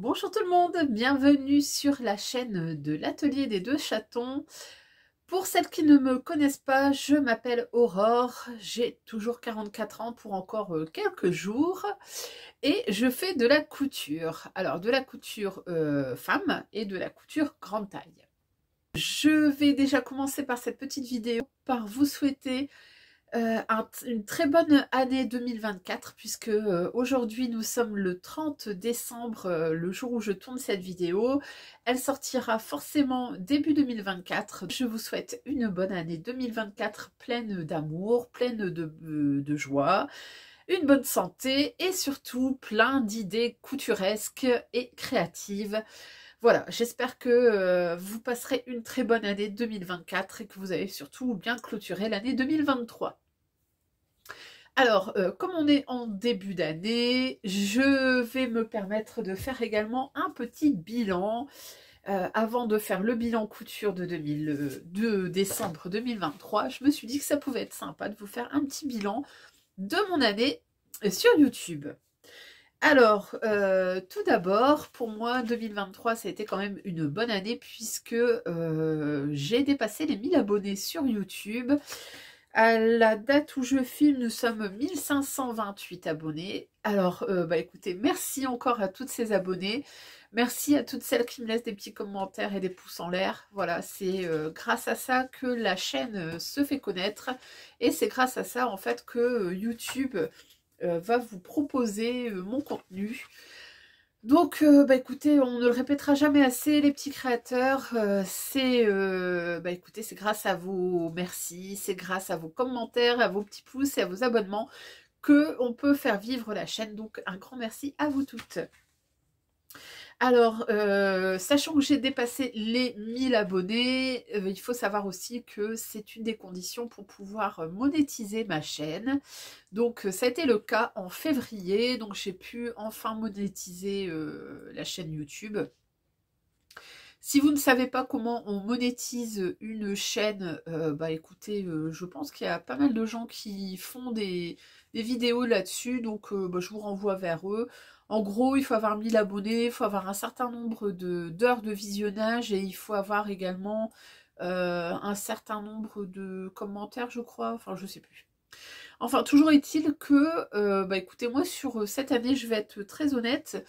Bonjour tout le monde, bienvenue sur la chaîne de l'Atelier des Deux Chatons. Pour celles qui ne me connaissent pas, je m'appelle Aurore, j'ai toujours 44 ans pour encore quelques jours et je fais de la couture. Alors de la couture femme et de la couture grande taille. Je vais déjà commencer par cette petite vidéo par vous souhaiter une très bonne année 2024 puisque aujourd'hui nous sommes le 30 décembre, le jour où je tourne cette vidéo. Elle sortira forcément début 2024. Je vous souhaite une bonne année 2024 pleine d'amour, pleine de joie, une bonne santé et surtout plein d'idées couturesques et créatives. Voilà, j'espère que vous passerez une très bonne année 2024 et que vous avez surtout bien clôturé l'année 2023. Alors, comme on est en début d'année, je vais me permettre de faire également un petit bilan. Avant de faire le bilan couture de décembre 2023, je me suis dit que ça pouvait être sympa de vous faire un petit bilan de mon année sur YouTube. Alors, tout d'abord, pour moi, 2023, ça a été quand même une bonne année puisque j'ai dépassé les 1000 abonnés sur YouTube. À la date où je filme, nous sommes 1528 abonnés. Alors, écoutez, merci encore à toutes ces abonnés. Merci à toutes celles qui me laissent des petits commentaires et des pouces en l'air. Voilà, c'est grâce à ça que la chaîne se fait connaître. Et c'est grâce à ça, en fait, que YouTube va vous proposer mon contenu. Donc, écoutez, on ne le répétera jamais assez, les petits créateurs, écoutez, c'est grâce à vos merci, c'est grâce à vos commentaires, à vos petits pouces et à vos abonnements que on peut faire vivre la chaîne. Donc, un grand merci à vous toutes. Alors, sachant que j'ai dépassé les 1000 abonnés, il faut savoir aussi que c'est une des conditions pour pouvoir monétiser ma chaîne. Donc, ça a été le cas en février, donc j'ai pu enfin monétiser la chaîne YouTube. Si vous ne savez pas comment on monétise une chaîne, écoutez, je pense qu'il y a pas mal de gens qui font des vidéos là-dessus, donc je vous renvoie vers eux. En gros, il faut avoir 1000 abonnés, il faut avoir un certain nombre d'heures de visionnage et il faut avoir également un certain nombre de commentaires, je crois, enfin je sais plus. Enfin, toujours est-il que, écoutez, moi sur cette année, je vais être très honnête,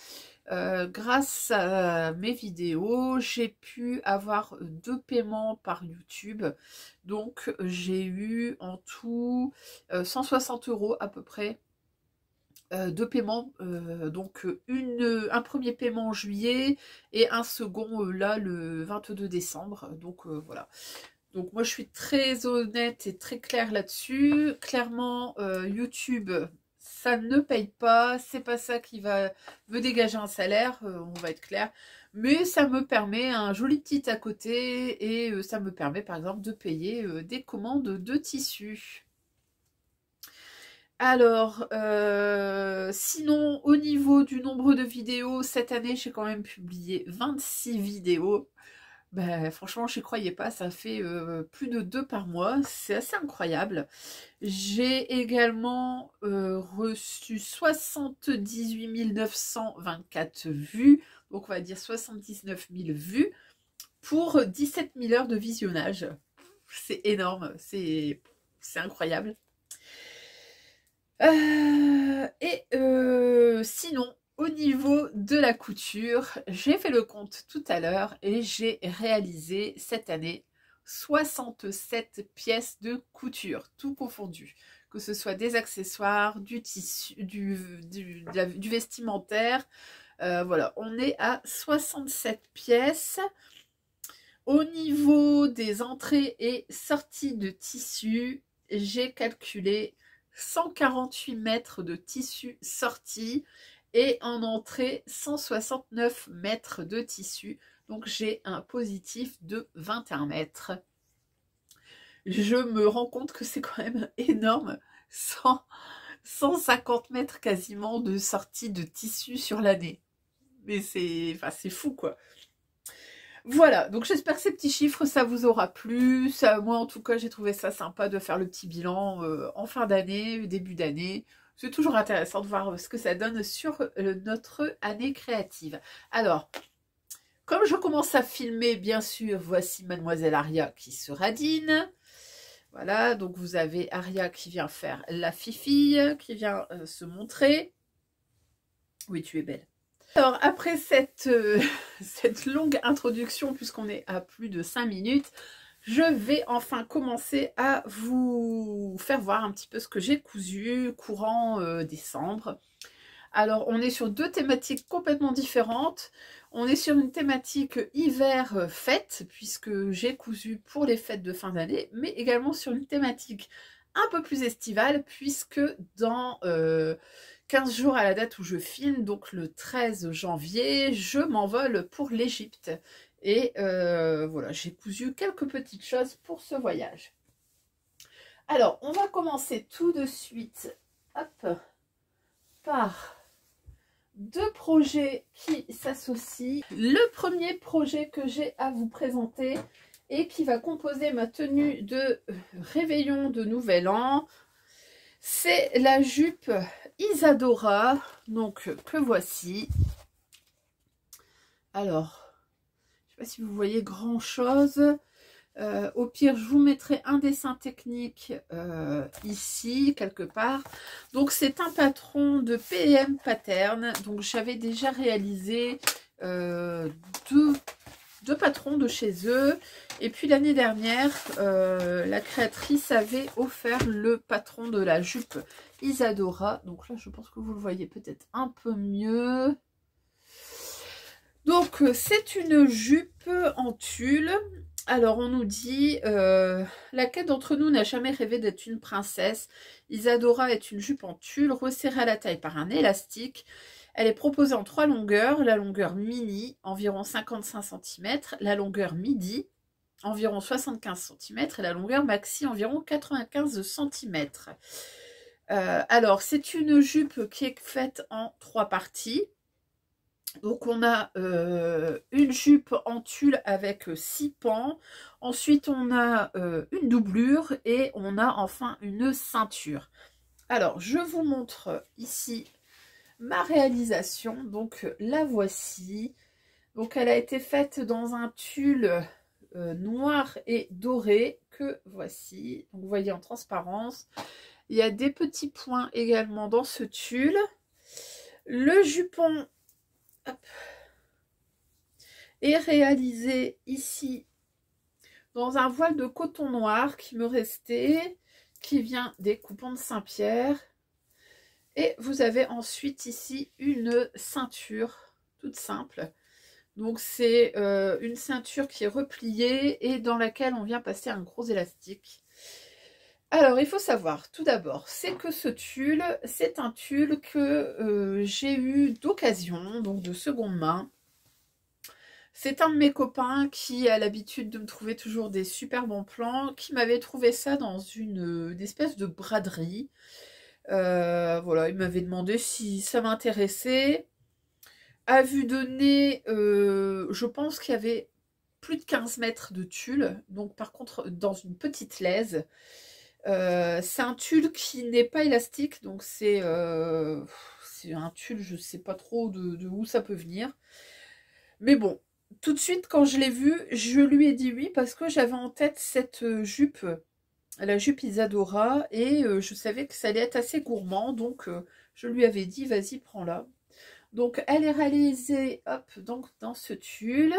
grâce à mes vidéos, j'ai pu avoir 2 paiements par YouTube. Donc, j'ai eu en tout 160 € à peu près de paiement. Donc, un premier paiement en juillet et un second là le 22 décembre. Donc, voilà. Donc moi je suis très honnête et très claire là-dessus. Clairement, YouTube, ça ne paye pas, c'est pas ça qui va me dégager un salaire, on va être clair. Mais ça me permet un joli petit à côté et ça me permet par exemple de payer des commandes de tissus. Alors, sinon au niveau du nombre de vidéos, cette année j'ai quand même publié 26 vidéos. Ben, franchement, je n'y croyais pas, ça fait plus de 2 par mois, c'est assez incroyable. J'ai également reçu 78 924 vues, donc on va dire 79 000 vues, pour 17 000 heures de visionnage. C'est énorme, c'est incroyable. Sinon, au niveau de la couture, j'ai fait le compte tout à l'heure et j'ai réalisé cette année 67 pièces de couture, tout confondu. Que ce soit des accessoires, du tissu, du vestimentaire. Voilà, on est à 67 pièces. Au niveau des entrées et sorties de tissu, j'ai calculé 148 mètres de tissu sorti et en entrée 169 mètres de tissu. Donc j'ai un positif de 21 mètres. Je me rends compte que c'est quand même énorme, 150 mètres quasiment de sortie de tissu sur l'année. Mais c'est fou quoi. Voilà, donc j'espère que ces petits chiffres, ça vous aura plu. Ça, moi, en tout cas, j'ai trouvé ça sympa de faire le petit bilan en fin d'année, début d'année. c'est toujours intéressant de voir ce que ça donne sur notre année créative. Alors, comme je commence à filmer, bien sûr, voici Mademoiselle Aria qui se radine. Voilà, donc vous avez Aria qui vient faire la fifille, qui vient se montrer. Oui, tu es belle. Alors, après cette longue introduction, puisqu'on est à plus de 5 minutes, je vais enfin commencer à vous faire voir un petit peu ce que j'ai cousu courant décembre. Alors, on est sur deux thématiques complètement différentes. On est sur une thématique hiver fête, puisque j'ai cousu pour les fêtes de fin d'année, mais également sur une thématique un peu plus estivale, puisque dans 15 jours à la date où je filme, donc le 13 janvier, je m'envole pour l'Égypte. Et voilà, j'ai cousu quelques petites choses pour ce voyage. Alors, on va commencer tout de suite, hop, par deux projets qui s'associent. Le premier projet que j'ai à vous présenter et qui va composer ma tenue de réveillon de Nouvel An, c'est la jupe Isadora, donc que voici. Alors, je ne sais pas si vous voyez grand chose. Au pire, je vous mettrai un dessin technique ici, quelque part. Donc, c'est un patron de PM Pattern. Donc, j'avais déjà réalisé deux patrons de chez eux. Et puis, l'année dernière, la créatrice avait offert le patron de la jupe Isadora. Donc là, je pense que vous le voyez peut-être un peu mieux. Donc, c'est une jupe en tulle. Alors, on nous dit, laquelle d'entre nous n'a jamais rêvé d'être une princesse? Isadora est une jupe en tulle resserrée à la taille par un élastique. Elle est proposée en 3 longueurs. La longueur mini, environ 55 cm. La longueur midi, environ 75 cm. Et la longueur maxi, environ 95 cm. Alors, c'est une jupe qui est faite en 3 parties. Donc on a une jupe en tulle avec 6 pans, ensuite on a une doublure et on a enfin une ceinture. Alors je vous montre ici ma réalisation, donc la voici. Donc elle a été faite dans un tulle noir et doré que voici. Donc vous voyez en transparence. Il y a des petits points également dans ce tulle. Le jupon est réalisé ici dans un voile de coton noir qui me restait, qui vient des coupons de Saint-Pierre. Et vous avez ensuite ici une ceinture toute simple. Donc c'est une ceinture qui est repliée et dans laquelle on vient passer un gros élastique. Alors, il faut savoir, tout d'abord, c'est que ce tulle, c'est un tulle que j'ai eu d'occasion, donc de seconde main. C'est un de mes copains qui a l'habitude de me trouver toujours des super bons plans, qui m'avait trouvé ça dans une espèce de braderie. Voilà, il m'avait demandé si ça m'intéressait. À vue de nez, je pense qu'il y avait plus de 15 mètres de tulle, donc par contre dans une petite laise. C'est un tulle qui n'est pas élastique, donc c'est un tulle, je sais pas trop de où ça peut venir. Mais bon, tout de suite quand je l'ai vu, je lui ai dit oui parce que j'avais en tête cette jupe, la jupe Isadora, et je savais que ça allait être assez gourmand, donc je lui avais dit vas-y prends-la. Donc elle est réalisée, hop, donc dans ce tulle.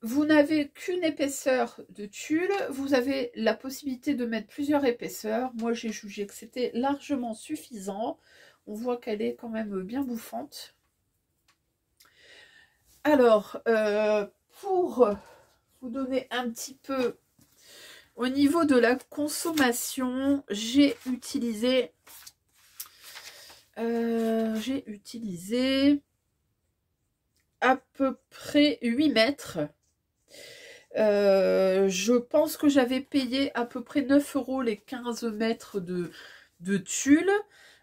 Vous n'avez qu'une épaisseur de tulle, vous avez la possibilité de mettre plusieurs épaisseurs. Moi, j'ai jugé que c'était largement suffisant. On voit qu'elle est quand même bien bouffante. Alors, pour vous donner un petit peu au niveau de la consommation, j'ai utilisé à peu près 8 mètres. Je pense que j'avais payé à peu près 9 € les 15 mètres de tulle.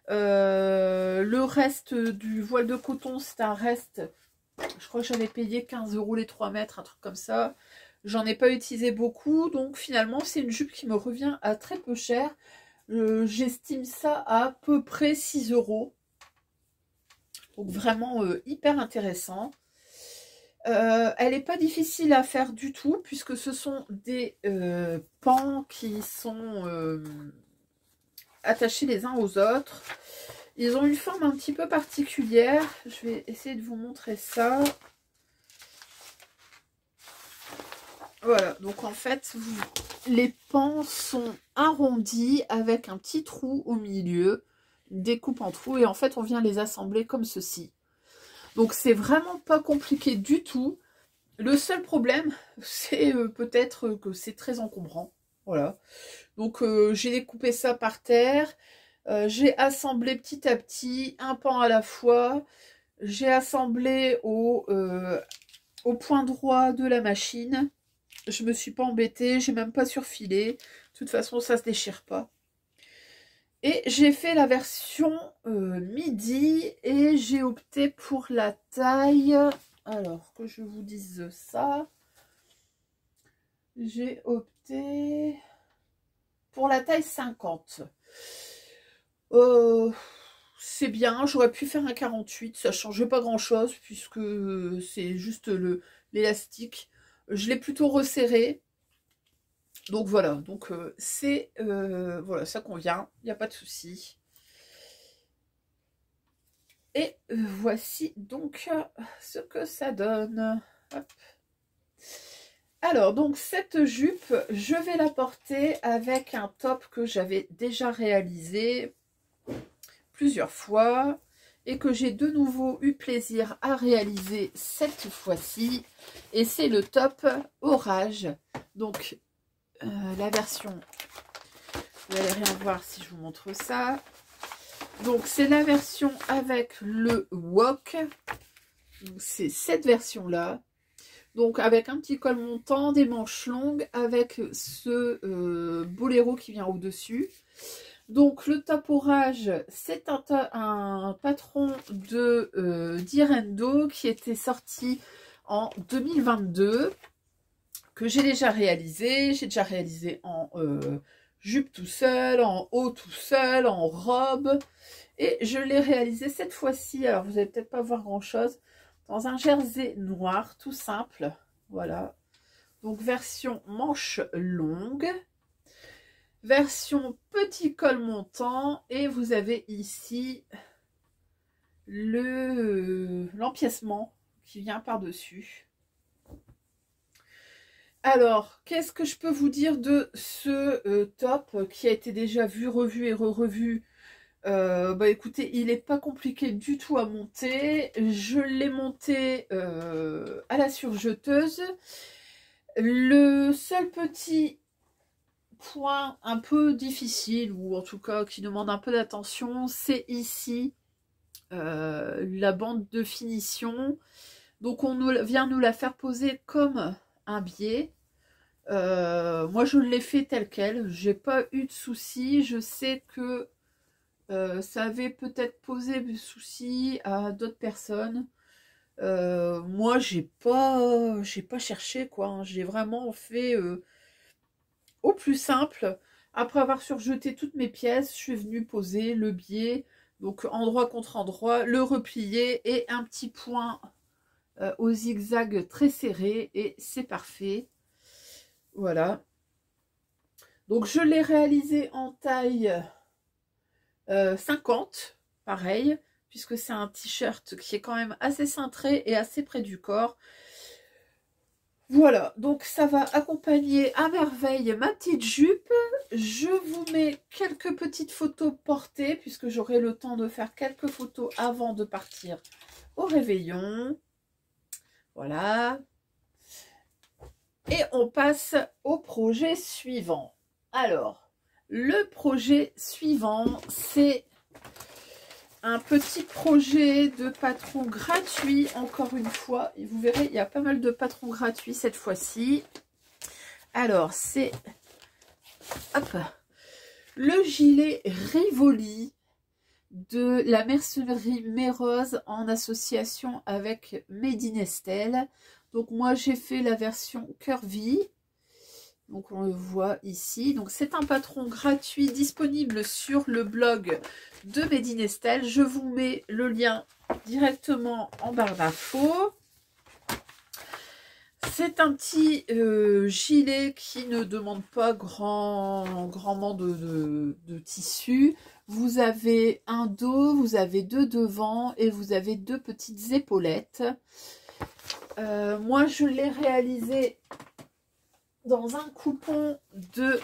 Le reste du voile de coton, c'est un reste. Je crois que j'avais payé 15 € les 3 mètres, un truc comme ça. J'en ai pas utilisé beaucoup, donc finalement c'est une jupe qui me revient à très peu cher. J'estime ça à peu près 6 €. Donc vraiment hyper intéressant. Elle n'est pas difficile à faire du tout, puisque ce sont des pans qui sont attachés les uns aux autres. Ils ont une forme un petit peu particulière. Je vais essayer de vous montrer ça. Voilà, donc en fait, les pans sont arrondis avec un petit trou au milieu, découpe en trous, et en fait, on vient les assembler comme ceci. Donc, c'est vraiment pas compliqué du tout. Le seul problème, c'est peut-être que c'est très encombrant. Voilà. Donc, j'ai découpé ça par terre. J'ai assemblé petit à petit, un pan à la fois. J'ai assemblé au point droit de la machine. Je me suis pas embêtée, j'ai même pas surfilé. De toute façon, ça se déchire pas. Et j'ai fait la version midi et j'ai opté pour la taille. Alors que je vous dise ça, j'ai opté pour la taille 50. C'est bien, j'aurais pu faire un 48, ça changeait pas grand chose puisque c'est juste l'élastique. Je l'ai plutôt resserré. Donc voilà, donc voilà, ça convient, il n'y a pas de souci. Et voici donc ce que ça donne. Hop. Alors, donc cette jupe, je vais la porter avec un top que j'avais déjà réalisé plusieurs fois et que j'ai de nouveau eu plaisir à réaliser cette fois-ci. Et c'est le top Orage. Donc, la version, vous n'allez rien voir si je vous montre ça. Donc, c'est la version avec le wok. C'est cette version-là. Donc, avec un petit col montant, des manches longues, avec ce boléro qui vient au-dessus. Donc, le top Orage, c'est un patron de d'Irendo qui était sorti en 2022, que j'ai déjà réalisé. J'ai déjà réalisé en jupe tout seul, en haut tout seul, en robe. Et je l'ai réalisé cette fois-ci, alors vous n'allez peut-être pas voir grand-chose, dans un jersey noir, tout simple. Voilà. Donc, version manche longue. Version petit col montant. Et vous avez ici l'empiècement qui vient par-dessus. Alors, qu'est-ce que je peux vous dire de ce top qui a été déjà vu, revu et re-revu? Bah écoutez, il n'est pas compliqué du tout à monter. Je l'ai monté à la surjeteuse. Le seul petit point un peu difficile, ou en tout cas qui demande un peu d'attention, c'est ici la bande de finition. Donc on vient nous la faire poser comme un biais. Moi je l'ai fait tel quel, j'ai pas eu de soucis. Je sais que ça avait peut-être posé des soucis à d'autres personnes. Moi j'ai pas cherché quoi, hein. J'ai vraiment fait au plus simple. Après avoir surjeté toutes mes pièces, je suis venue poser le biais, donc endroit contre endroit, le replier et un petit point au zigzag très serré, et c'est parfait. Voilà. Donc je l'ai réalisé en taille 50, pareil, puisque c'est un t-shirt qui est quand même assez cintré et assez près du corps. Voilà, donc ça va accompagner à merveille ma petite jupe. Je vous mets quelques petites photos portées, puisque j'aurai le temps de faire quelques photos avant de partir au réveillon. Voilà. Et on passe au projet suivant. Alors, le projet suivant, c'est un petit projet de patron gratuit, encore une fois. Et vous verrez, il y a pas mal de patrons gratuits cette fois-ci. Alors, c'est le gilet Rivoli de la mercerie Mérose en association avec Made in Estelle. Donc moi j'ai fait la version curvy. Donc on le voit ici. Donc c'est un patron gratuit disponible sur le blog de Made in Estelle. Je vous mets le lien directement en barre d'infos. C'est un petit gilet qui ne demande pas grandement de tissu. Vous avez un dos, vous avez deux devants et vous avez deux petites épaulettes. Moi, je l'ai réalisé dans un coupon de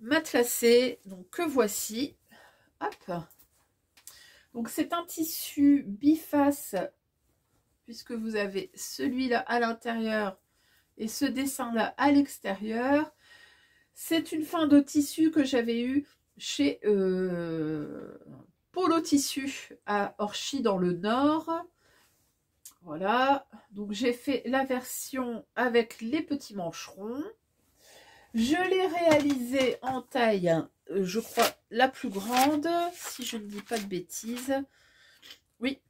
matelassé, donc que voici. Hop. Donc c'est un tissu biface, puisque vous avez celui-là à l'intérieur et ce dessin-là à l'extérieur. C'est une fin de tissu que j'avais eu chez Polo Tissu à Orchy dans le Nord. Voilà, donc j'ai fait la version avec les petits mancherons. Je l'ai réalisé en taille, je crois, la plus grande, si je ne dis pas de bêtises. Oui,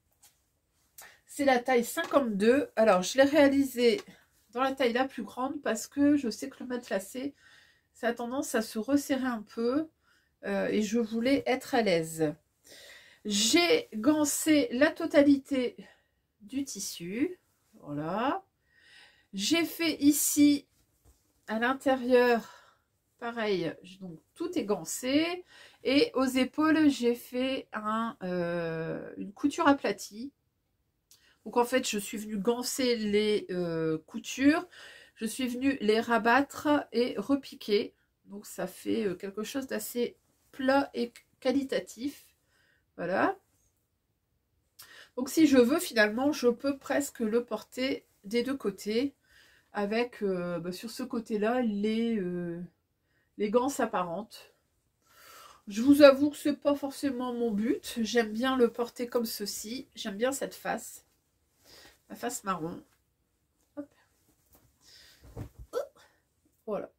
c'est la taille 52. Alors, je l'ai réalisé dans la taille la plus grande parce que je sais que le matelassé, ça a tendance à se resserrer un peu et je voulais être à l'aise. J'ai gancé la totalité du tissu, voilà. J'ai fait ici à l'intérieur, pareil, donc tout est gancé, et aux épaules j'ai fait une couture aplatie. Donc en fait je suis venue gancer les coutures, je suis venue les rabattre et repiquer, donc ça fait quelque chose d'assez plat et qualitatif, voilà. Donc si je veux, finalement, je peux presque le porter des deux côtés avec, sur ce côté-là, les ganses apparentes. Je vous avoue que c'est pas forcément mon but. J'aime bien le porter comme ceci. J'aime bien cette face. La face marron. Hop. Voilà.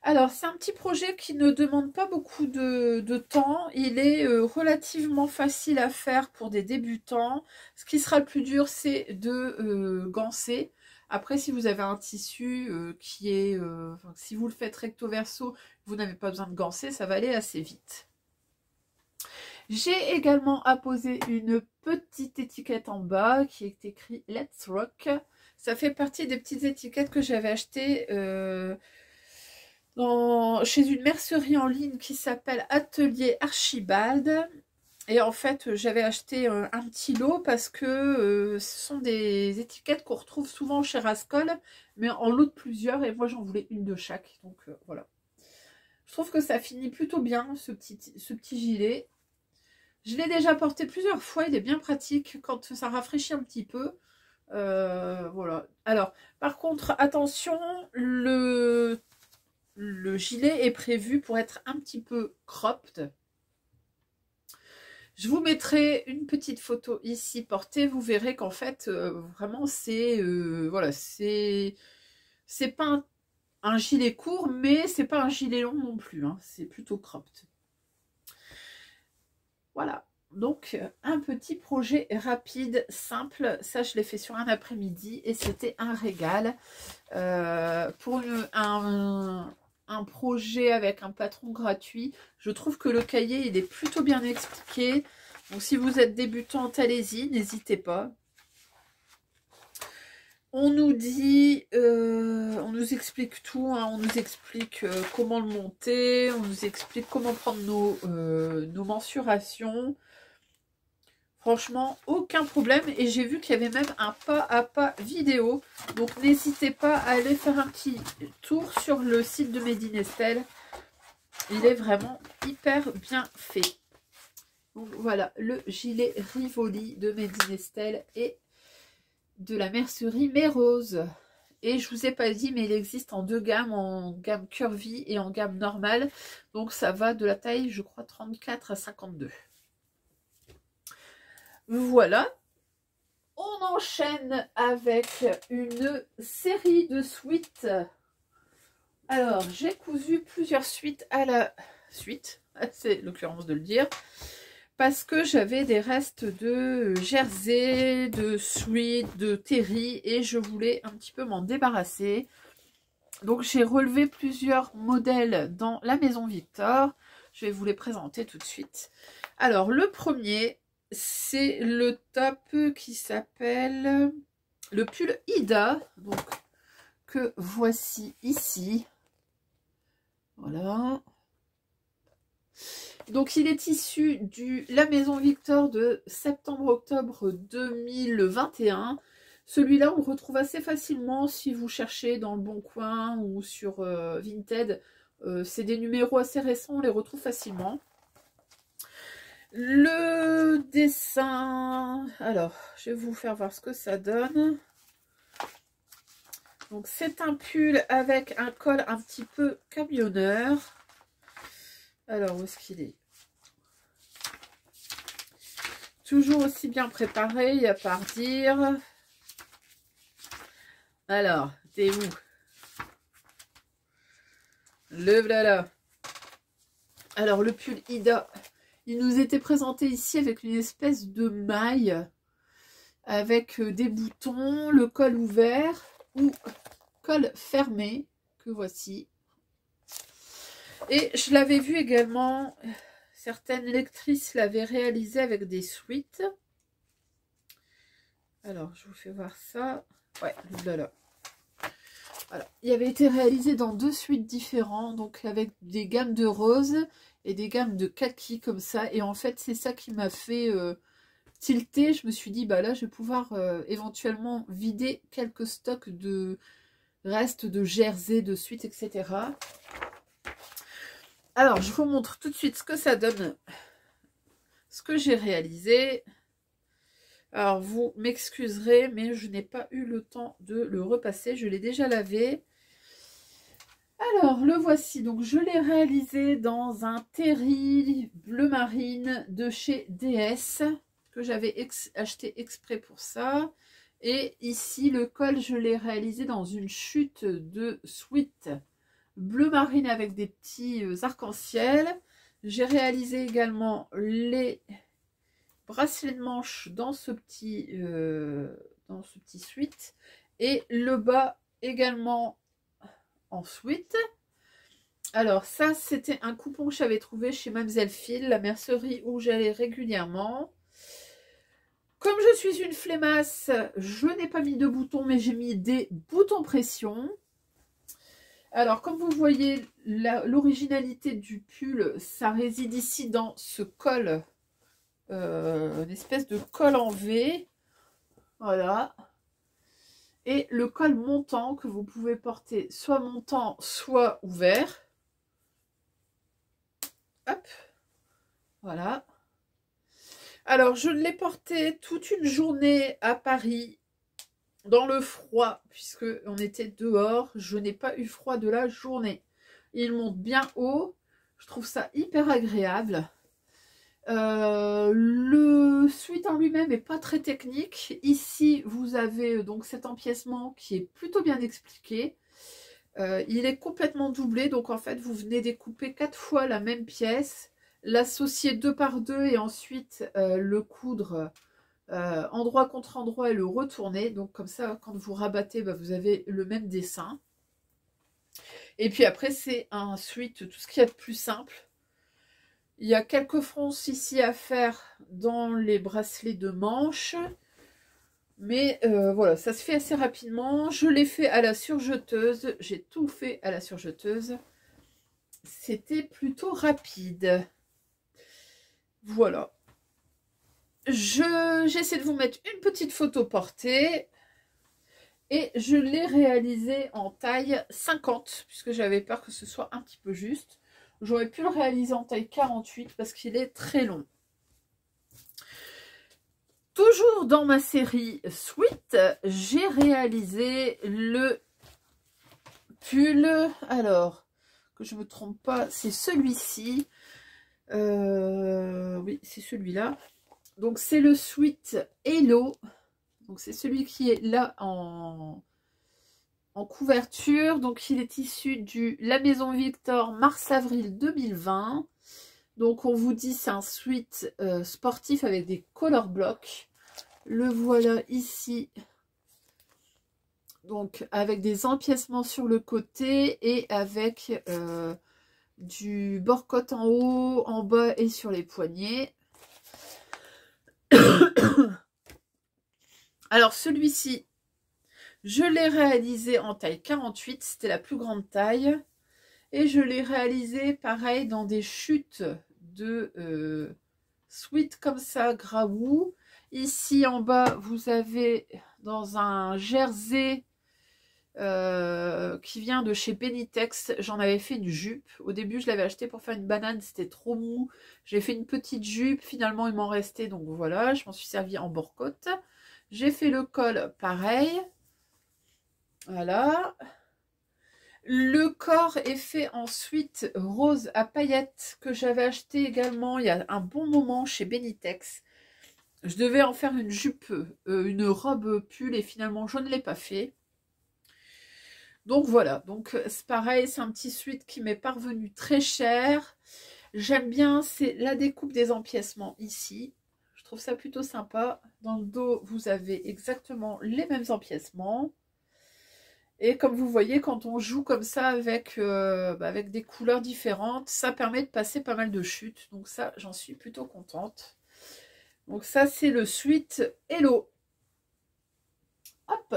Alors, c'est un petit projet qui ne demande pas beaucoup de temps. Il est relativement facile à faire pour des débutants. Ce qui sera le plus dur, c'est de gancer. Après, si vous avez un tissu qui est... si vous le faites recto verso, vous n'avez pas besoin de gancer, ça va aller assez vite. J'ai également apposé une petite étiquette en bas qui est écrit « Let's Rock ». Ça fait partie des petites étiquettes que j'avais achetées... chez une mercerie en ligne qui s'appelle Atelier Archibald. Et en fait, j'avais acheté un petit lot parce que ce sont des étiquettes qu'on retrouve souvent chez Rascol, mais en lot de plusieurs. Et moi, j'en voulais une de chaque. Donc voilà. Je trouve que ça finit plutôt bien, ce petit gilet. Je l'ai déjà porté plusieurs fois. Il est bien pratique quand ça rafraîchit un petit peu. Voilà. Alors, par contre, attention, le gilet est prévu pour être un petit peu cropped. Je vous mettrai une petite photo ici portée. Vous verrez qu'en fait, vraiment, c'est voilà, c'est pas un gilet court, mais c'est pas un gilet long non plus. Hein, c'est plutôt cropped. Voilà. Donc, un petit projet rapide, simple. Ça, je l'ai fait sur un après-midi et c'était un régal. Pour un projet avec un patron gratuit, je trouve que le cahier il est plutôt bien expliqué. Donc si vous êtes débutante, allez-y, n'hésitez pas. On nous dit, on nous explique tout, hein, on nous explique comment le monter, on nous explique comment prendre nos mensurations. Franchement, aucun problème. Et j'ai vu qu'il y avait même un pas à pas vidéo. Donc, n'hésitez pas à aller faire un petit tour sur le site de Made in Estelle. Il est vraiment hyper bien fait. Donc, voilà, le gilet Rivoli de Made in Estelle et de la mercerie Mérose. Et je vous ai pas dit, mais il existe en deux gammes, en gamme curvy et en gamme normale. Donc, ça va de la taille, je crois, 34 à 52. Voilà, on enchaîne avec une série de suites. Alors, j'ai cousu plusieurs suites à la suite, c'est l'occurrence de le dire, parce que j'avais des restes de jersey, de suite, de terry, et je voulais un petit peu m'en débarrasser. Donc j'ai relevé plusieurs modèles dans la maison Victor. Je vais vous les présenter tout de suite. Alors le premier, c'est le top qui s'appelle le pull Ida. Donc que voici ici. Voilà. Donc il est issu de la maison Victor de septembre-octobre 2021. Celui-là, on le retrouve assez facilement si vous cherchez dans le Bon Coin ou sur Vinted. C'est des numéros assez récents, on les retrouve facilement. Le dessin, alors je vais vous faire voir ce que ça donne. Donc c'est un pull avec un col un petit peu camionneur. Alors où est-ce qu'il est? Toujours aussi bien préparé, il n'y a pas à redire. Alors, t'es où? Le voilà. Alors le pull Ida, il nous était présenté ici avec une espèce de maille avec des boutons, le col ouvert ou col fermé que voici. Et je l'avais vu également, certaines lectrices l'avaient réalisé avec des suites. Alors je vous fais voir ça. Ouais, voilà. Voilà. Il avait été réalisé dans 2 suites différentes, donc avec des gammes de rose et des gammes de kaki comme ça. Et en fait, c'est ça qui m'a fait tilter. Je me suis dit, bah là, je vais pouvoir éventuellement vider quelques stocks de restes de jersey, de suite, etc. Alors, je vous montre tout de suite ce que ça donne, ce que j'ai réalisé. Alors, vous m'excuserez, mais je n'ai pas eu le temps de le repasser. Je l'ai déjà lavé. Alors, le voici. Donc, je l'ai réalisé dans un terry bleu marine de chez DS, que j'avais acheté exprès pour ça. Et ici, le col, je l'ai réalisé dans une chute de sweat bleu marine avec des petits arcs-en-ciel. J'ai réalisé également les bracelet de manche dans ce petit sweat et le bas également en sweat. Alors ça, c'était un coupon que j'avais trouvé chez Mademoiselle Phil, la mercerie où j'allais régulièrement. Comme je suis une flemmasse, je n'ai pas mis de boutons, mais j'ai mis des boutons pression. Alors, comme vous voyez, l'originalité du pull, ça réside ici dans ce col. Une espèce de col en V, voilà, et le col montant que vous pouvez porter soit montant soit ouvert. Hop, voilà. Alors je l'ai porté toute une journée à Paris dans le froid puisque on était dehors. Je n'ai pas eu froid de la journée. Il monte bien haut, je trouve ça hyper agréable. Le sweat en lui-même n'est pas très technique. Ici, vous avez donc cet empiècement qui est plutôt bien expliqué. Il est complètement doublé, donc en fait, vous venez découper 4 fois la même pièce, l'associer 2 par 2 et ensuite le coudre endroit contre endroit et le retourner. Donc comme ça, quand vous rabattez, bah, vous avez le même dessin. Et puis après, c'est un sweat, tout ce qu'il y a de plus simple. Il y a quelques fronces ici à faire dans les bracelets de manche. Mais voilà, ça se fait assez rapidement. Je l'ai fait à la surjeteuse. J'ai tout fait à la surjeteuse. C'était plutôt rapide. Voilà. J'essaie de vous mettre une petite photo portée. Et je l'ai réalisé en taille 50, puisque j'avais peur que ce soit un petit peu juste. J'aurais pu le réaliser en taille 48 parce qu'il est très long. Toujours dans ma série Sweat, j'ai réalisé le pull. Alors, que je ne me trompe pas, c'est celui-ci. Oui, c'est celui-là. Donc, c'est le Sweat Hello. Donc, c'est celui qui est là en couverture. Donc il est issu du La Maison Victor mars-avril 2020. Donc on vous dit c'est un sweat sportif avec des color blocks. Le voilà ici Donc avec des empiècements sur le côté et avec du bord-côte en haut, en bas et sur les poignets. Alors celui-ci, je l'ai réalisé en taille 48, c'était la plus grande taille. Et je l'ai réalisé pareil dans des chutes de sweat comme ça, Graou. Ici en bas, vous avez dans un jersey qui vient de chez Benitex. J'en avais fait une jupe. Au début, je l'avais acheté pour faire une banane, c'était trop mou. J'ai fait une petite jupe, finalement il m'en restait, donc voilà, je m'en suis servi en bord-côte. J'ai fait le col pareil. Voilà. Le corps est fait ensuite rose à paillettes que j'avais acheté également il y a un bon moment chez Benitex. Je devais en faire une jupe, une robe pull et finalement je ne l'ai pas fait. Donc voilà, donc c'est pareil, c'est un petit sweat qui m'est parvenu très cher. J'aime bien, c'est la découpe des empiècements ici. Je trouve ça plutôt sympa. Dans le dos, vous avez exactement les mêmes empiècements. Et comme vous voyez, quand on joue comme ça avec, avec des couleurs différentes, ça permet de passer pas mal de chutes. Donc ça, j'en suis plutôt contente. Donc ça, c'est le sweat Hello. Hop.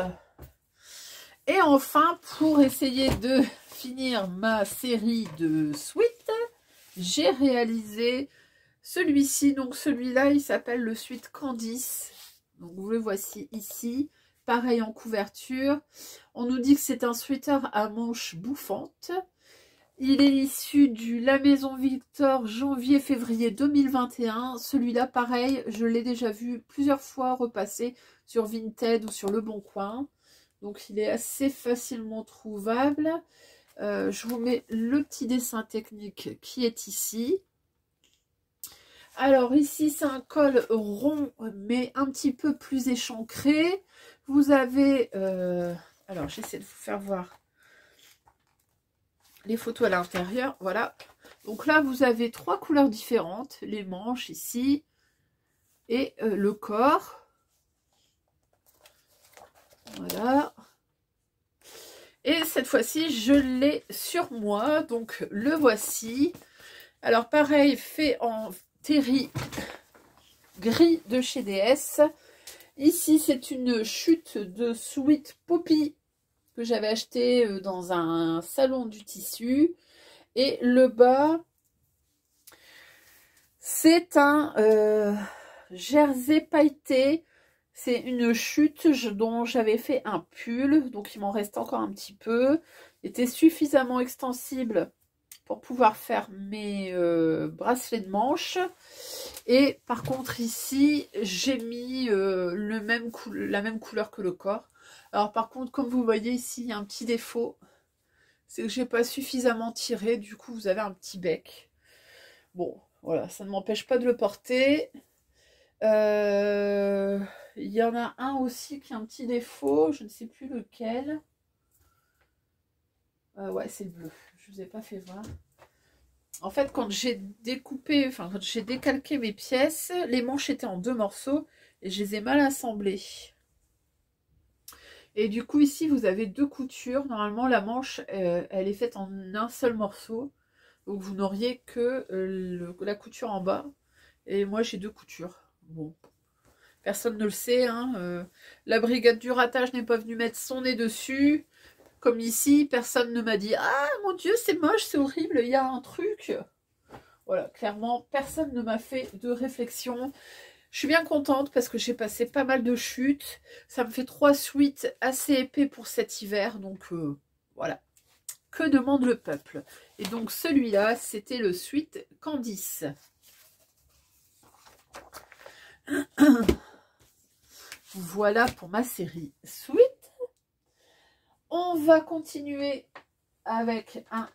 Et enfin, pour essayer de finir ma série de sweats, j'ai réalisé celui-ci. Donc celui-là, il s'appelle le sweat Candice. Donc vous le voici ici. Pareil en couverture. On nous dit que c'est un sweater à manches bouffantes. Il est issu du La Maison Victor janvier-février 2021. Celui-là, pareil, je l'ai déjà vu plusieurs fois repasser sur Vinted ou sur Le Bon Coin. Donc il est assez facilement trouvable. Je vous mets le petit dessin technique qui est ici. Alors ici, c'est un col rond, mais un petit peu plus échancré. Vous avez, alors j'essaie de vous faire voir les photos à l'intérieur, voilà. Donc là, vous avez 3 couleurs différentes, les manches ici et le corps. Voilà. Et cette fois-ci, je l'ai sur moi, donc le voici. Alors pareil, fait en terry gris de chez DS. Ici, c'est une chute de Sweet Poppy que j'avais acheté dans un salon du tissu. Et le bas, c'est un jersey pailleté. C'est une chute dont j'avais fait un pull. Donc, il m'en reste encore un petit peu. Il était suffisamment extensible pour pouvoir faire mes bracelets de manche. Et par contre ici j'ai mis la même couleur que le corps. Alors par contre, comme vous voyez ici, il y a un petit défaut, c'est que j'ai pas suffisamment tiré, du coup vous avez un petit bec. Bon voilà, ça ne m'empêche pas de le porter. Il y en a un aussi qui a un petit défaut, je ne sais plus lequel. Ouais, c'est le bleu, je vous ai pas fait voir. En fait, quand j'ai découpé, enfin quand j'ai décalqué mes pièces, les manches étaient en 2 morceaux et je les ai mal assemblées. Et du coup, ici, vous avez 2 coutures. Normalement, la manche, elle est faite en un seul morceau. Donc, vous n'auriez que la couture en bas. Et moi, j'ai 2 coutures. Bon, personne ne le sait, hein. La brigade du ratage n'est pas venue mettre son nez dessus. Comme ici, personne ne m'a dit « Ah, mon Dieu, c'est moche, c'est horrible, il y a un truc !» Voilà, clairement, personne ne m'a fait de réflexion. Je suis bien contente parce que j'ai passé pas mal de chutes. Ça me fait 3 sweats assez épais pour cet hiver. Donc, voilà. Que demande le peuple? Et donc, celui-là, c'était le sweat Candice. Voilà pour ma série sweat. On va continuer avec un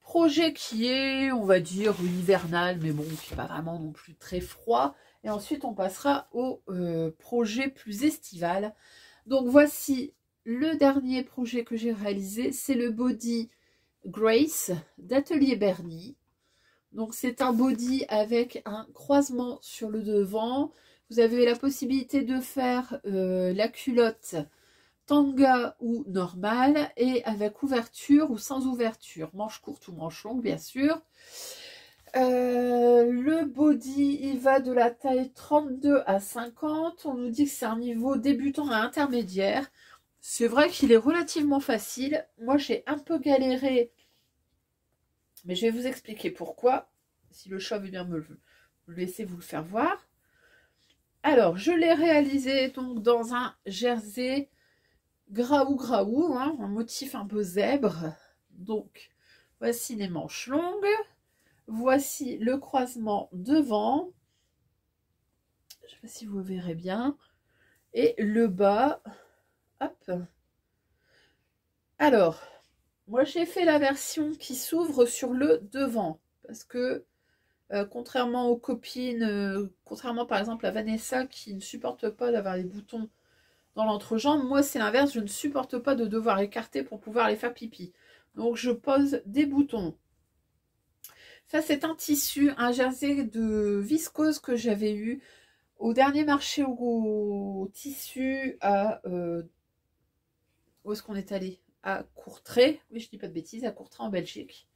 projet qui est, on va dire, hivernal, mais bon, qui n'est pas vraiment non plus très froid. Et ensuite, on passera au projet plus estival. Donc, voici le dernier projet que j'ai réalisé. C'est le body Grace d'Atelier Bernie. Donc, c'est un body avec un croisement sur le devant. Vous avez la possibilité de faire la culotte tanga ou normal, et avec ouverture ou sans ouverture, manche courte ou manche longue bien sûr. Le body, il va de la taille 32 à 50. On nous dit que c'est un niveau débutant à intermédiaire. C'est vrai qu'il est relativement facile. Moi, j'ai un peu galéré, mais je vais vous expliquer pourquoi. Si le chat veut bien me laisser vous le faire voir. Alors, je l'ai réalisé donc dans un jersey graou, hein, un motif un peu zèbre. Donc, voici les manches longues. Voici le croisement devant. Je ne sais pas si vous verrez bien. Et le bas. Hop. Alors, moi j'ai fait la version qui s'ouvre sur le devant. Parce que, contrairement aux copines, contrairement par exemple à Vanessa qui ne supporte pas d'avoir les boutons dans l'entrejambe, moi c'est l'inverse, je ne supporte pas de devoir écarter pour pouvoir les faire pipi. Donc je pose des boutons. Ça, c'est un tissu, un jersey de viscose que j'avais eu au dernier marché au tissu à... où est-ce qu'on est allé? À Courtrai. Oui, je dis pas de bêtises, à Courtrai en Belgique.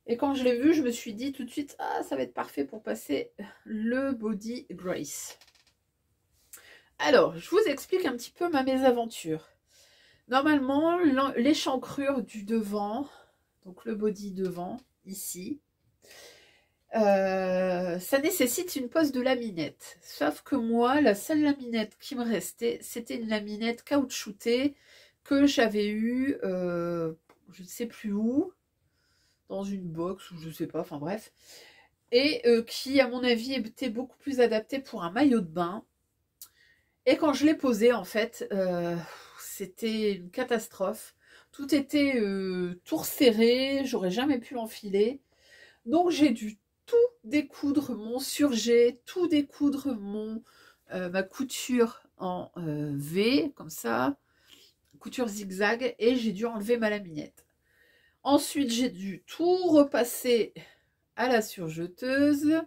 Et quand je l'ai vu, je me suis dit tout de suite, ah, ça va être parfait pour passer le body Grace. Alors, je vous explique un petit peu ma mésaventure. Normalement, l'échancrure du devant, donc le body devant, ici, ça nécessite une pose de laminette. Sauf que moi, la seule laminette qui me restait, c'était une laminette caoutchoutée que j'avais eue, je ne sais plus où, dans une box ou je ne sais pas, enfin bref, et qui, à mon avis, était beaucoup plus adaptée pour un maillot de bain. Et quand je l'ai posé, en fait, c'était une catastrophe. Tout était tout resserré, j'aurais jamais pu l'enfiler. Donc j'ai dû tout découdre mon surjet, tout découdre ma couture en V, comme ça, couture zigzag, et j'ai dû enlever ma laminette. Ensuite, j'ai dû tout repasser à la surjeteuse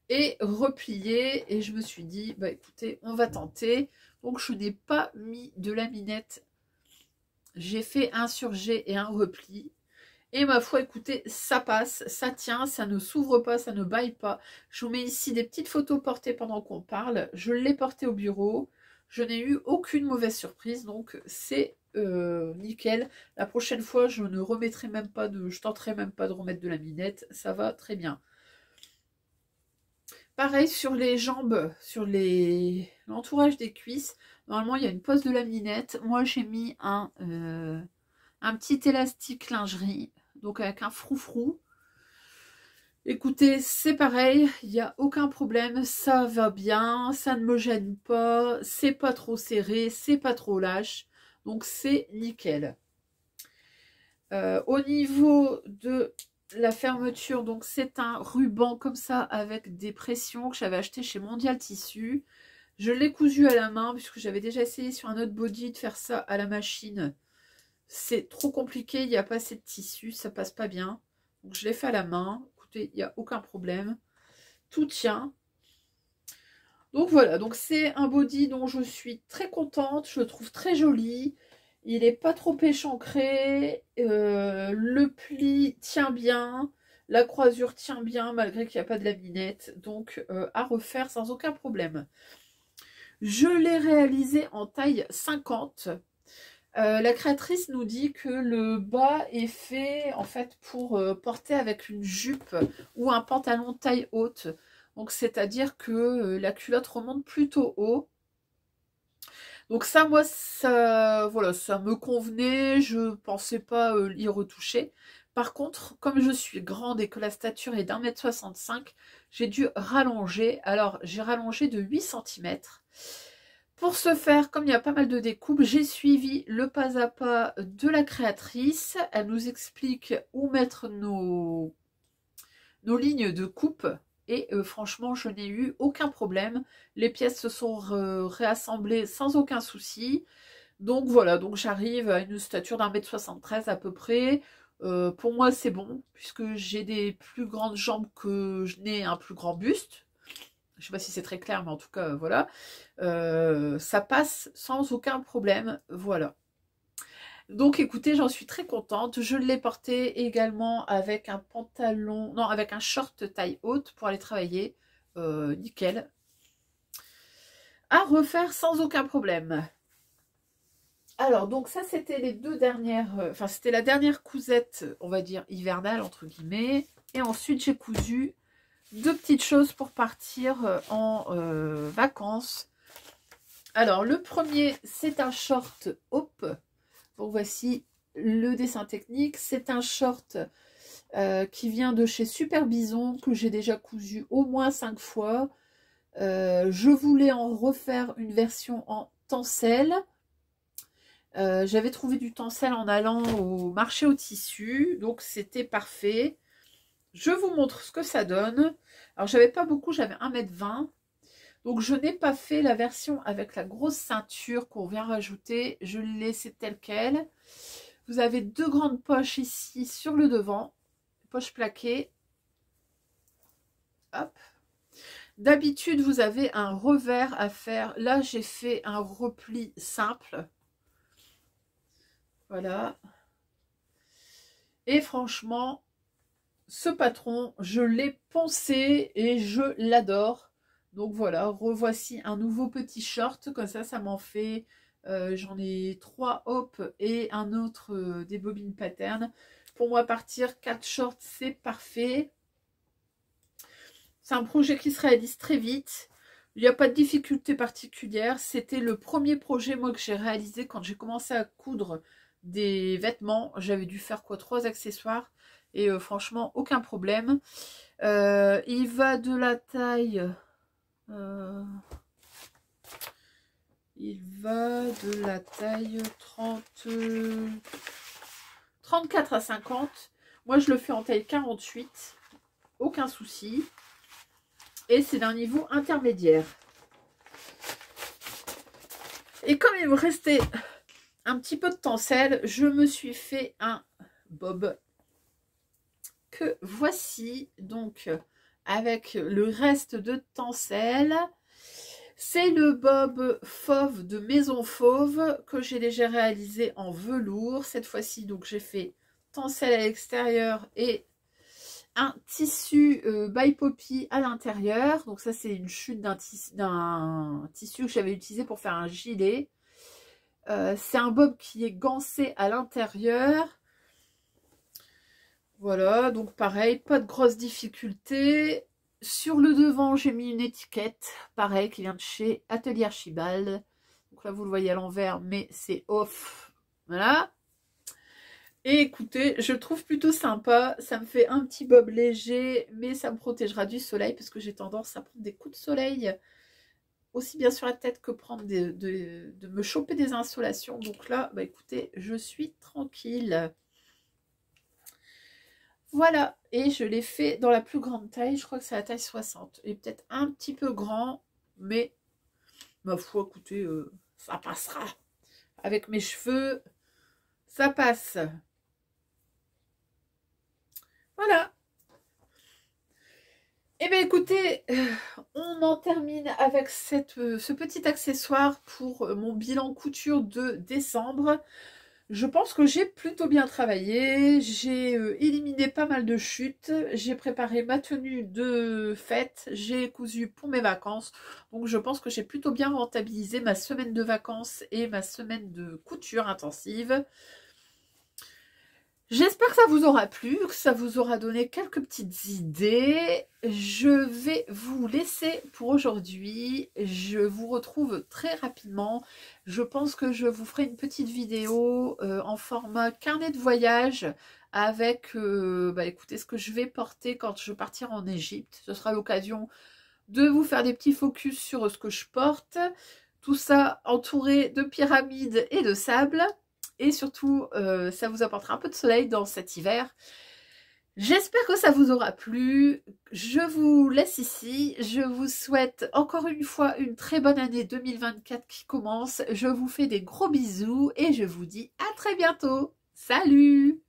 et replier, et je me suis dit, bah écoutez, on va tenter. Donc je n'ai pas mis de laminette, j'ai fait un surjet et un repli. Et ma foi, écoutez, ça passe, ça tient, ça ne s'ouvre pas, ça ne baille pas. Je vous mets ici des petites photos portées pendant qu'on parle. Je l'ai porté au bureau. Je n'ai eu aucune mauvaise surprise, donc c'est nickel. La prochaine fois, je ne remettrai même pas je tenterai même pas de remettre de la minette. Ça va très bien. Pareil sur les jambes, sur l'entourage des cuisses. Normalement, il y a une pose de laminette. Moi, j'ai mis un petit élastique lingerie, donc avec un froufrou. Écoutez, c'est pareil, il n'y a aucun problème, ça va bien, ça ne me gêne pas, c'est pas trop serré, c'est pas trop lâche, donc c'est nickel. Au niveau de la fermeture, donc c'est un ruban comme ça avec des pressions que j'avais acheté chez Mondial Tissu. Je l'ai cousu à la main puisque j'avais déjà essayé sur un autre body de faire ça à la machine. C'est trop compliqué, il n'y a pas assez de tissu, ça passe pas bien. Donc je l'ai fait à la main. Écoutez, il n'y a aucun problème. Tout tient. Donc voilà, donc c'est un body dont je suis très contente. Je le trouve très joli. Il n'est pas trop échancré. Le pli tient bien. La croisure tient bien malgré qu'il n'y a pas de laminette. Donc à refaire sans aucun problème. Je l'ai réalisé en taille 50. La créatrice nous dit que le bas est fait en fait pour porter avec une jupe ou un pantalon taille haute. Donc c'est-à-dire que la culotte remonte plutôt haut. Donc ça, moi, ça, voilà, ça me convenait. Je pensais pas y retoucher. Par contre, comme je suis grande et que la stature est d'1,65 m, j'ai dû rallonger. Alors, j'ai rallongé de 8 cm. Pour ce faire, comme il y a pas mal de découpes, j'ai suivi le pas à pas de la créatrice. Elle nous explique où mettre nos lignes de coupe. Et franchement, je n'ai eu aucun problème. Les pièces se sont réassemblées sans aucun souci. Donc voilà, donc j'arrive à une stature d'1,73 m à peu près. Pour moi, c'est bon, puisque j'ai des plus grandes jambes que je n'ai un plus grand buste. Je sais pas si c'est très clair, mais en tout cas, voilà. Ça passe sans aucun problème, voilà. Donc écoutez, j'en suis très contente. Je l'ai porté également avec un pantalon, non, avec un short taille haute pour aller travailler. Nickel. À refaire sans aucun problème. Alors, donc ça, c'était les deux dernières, enfin, c'était la dernière cousette, on va dire, hivernale, entre guillemets. Et ensuite, j'ai cousu deux petites choses pour partir en vacances. Alors, le premier, c'est un short Hope. Donc, voici le dessin technique. C'est un short qui vient de chez Super Bison, que j'ai déjà cousu au moins 5 fois. Je voulais en refaire une version en tencel. J'avais trouvé du tencel en allant au marché au tissu, donc c'était parfait. Je vous montre ce que ça donne. Alors j'avais pas beaucoup, j'avais 1,20 m. Donc je n'ai pas fait la version avec la grosse ceinture qu'on vient rajouter. Je l'ai laissé telle quelle. Vous avez deux grandes poches ici sur le devant. Poche plaquée. Hop. D'habitude, vous avez un revers à faire. Là, j'ai fait un repli simple. Voilà. Et franchement, ce patron, je l'ai poncé et je l'adore. Donc voilà, revoici un nouveau petit short. Comme ça m'en fait... j'en ai 3 hop et un autre des bobines pattern. Pour moi, partir 4 shorts, c'est parfait. C'est un projet qui se réalise très vite. Il n'y a pas de difficulté particulière. C'était le premier projet, moi, que j'ai réalisé quand j'ai commencé à coudre des vêtements. J'avais dû faire quoi, 3 accessoires. Et franchement, aucun problème. Il va de la taille... il va de la taille 34 à 50. Moi, je le fais en taille 48. Aucun souci. Et c'est d'un niveau intermédiaire. Et comme il me restait un petit peu de tencel, je me suis fait un bob que voici, donc avec le reste de tencel. C'est le bob fauve de Maison Fauve que j'ai déjà réalisé en velours. Cette fois-ci, donc j'ai fait tencel à l'extérieur et un tissu by Poppy à l'intérieur. Donc ça, c'est une chute d'un tissu que j'avais utilisé pour faire un gilet. C'est un bob qui est gancé à l'intérieur. Voilà, donc pareil, pas de grosses difficultés. Sur le devant, j'ai mis une étiquette, pareil, qui vient de chez Atelier Archibald. Donc là, vous le voyez à l'envers, mais c'est off. Voilà. Et écoutez, je le trouve plutôt sympa. Ça me fait un petit bob léger, mais ça me protégera du soleil, parce que j'ai tendance à prendre des coups de soleil, aussi bien sur la tête que prendre de me choper des insolations. Donc là, bah écoutez, je suis tranquille. Voilà, et je l'ai fait dans la plus grande taille, je crois que c'est la taille 60. Et peut-être un petit peu grand, mais ma foi, écoutez, ça passera. Avec mes cheveux, ça passe. Voilà. Et bien écoutez, on en termine avec ce petit accessoire pour mon bilan couture de décembre. Je pense que j'ai plutôt bien travaillé, j'ai éliminé pas mal de chutes, j'ai préparé ma tenue de fête, j'ai cousu pour mes vacances, donc je pense que j'ai plutôt bien rentabilisé ma semaine de vacances et ma semaine de couture intensive. J'espère que ça vous aura plu, que ça vous aura donné quelques petites idées. Je vais vous laisser pour aujourd'hui. Je vous retrouve très rapidement. Je pense que je vous ferai une petite vidéo en format carnet de voyage avec, écoutez, ce que je vais porter quand je partirai en Égypte. Ce sera l'occasion de vous faire des petits focus sur ce que je porte. Tout ça entouré de pyramides et de sable. Et surtout, ça vous apportera un peu de soleil dans cet hiver. J'espère que ça vous aura plu. Je vous laisse ici. Je vous souhaite encore une fois une très bonne année 2024 qui commence. Je vous fais des gros bisous et je vous dis à très bientôt. Salut!